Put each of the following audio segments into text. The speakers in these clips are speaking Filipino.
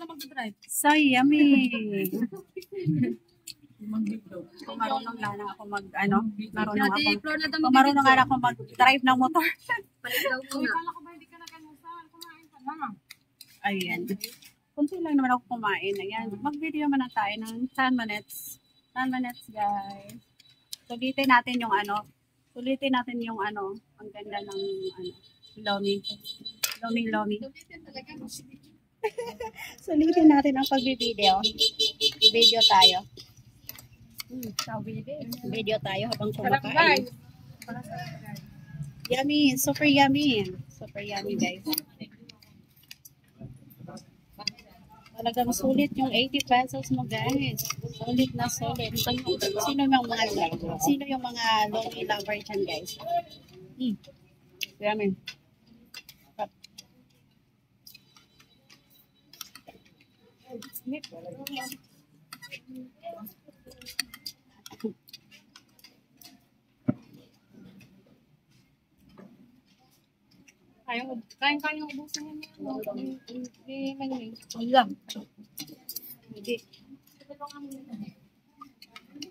mag-drive. So yummy. Kung marunong lang ako marunong ako mag-drive ng motor. Paligaw ko na. Kala ko ba hindi ka nakanusan? Kumain ka na. Ayan. Kunti lang naman ako kumain. Ayan. Mag-video naman na tayo ng 10 minutes. 10 minutes, guys. Sulitin natin yung ang ganda ng lomi. Lomi. Sulitin natin ang pagbibideo. Video tayo. Video tayo habang kumakain. Yummy, super yummy. Super yummy, guys. Talagang sulit yung 80 pesos mo, guys. Sulit na sulit. Sino yung mga lomi lover dyan, guys? Yummy. Kaya ubusin niya niya. Hindi manuling. Wala. Hindi.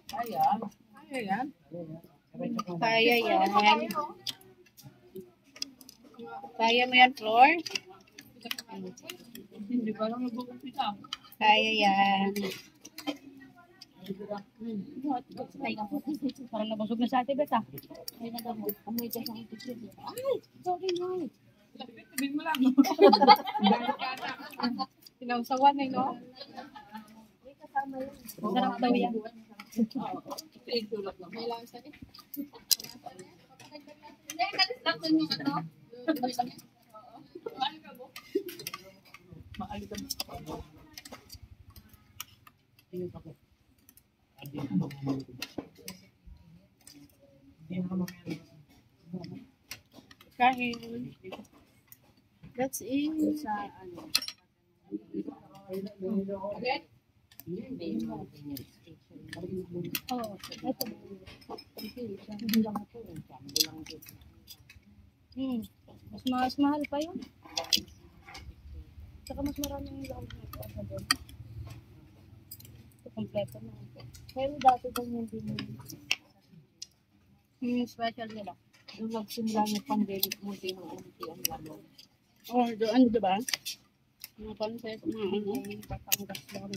Kaya yan. Kaya yan. Kaya mo yan, Flor? Hindi ba lang nag-uupisa? Kaya yan. Parang nabusog na sa ate, beta. Ay, nagamot. Amoy ka sa akin. Ay, sorry, no. Sabihin mo lang. Sinawsawan na, no? May kasama yun. Sarap daw yan. May lang sa akin. Hindi, kalis lang dun yung ano. Maalikam. Tingin ako. Kain. That's it. Sa Mas mahal pa yun. Saka mas maraming lang doon. Ito kompleto na. Pero dati doon yung special nila. yung nagsimula ng pandemic mo din ang ang lalo. Oh, doon, diba? Mga pansit, mga Patangas lang.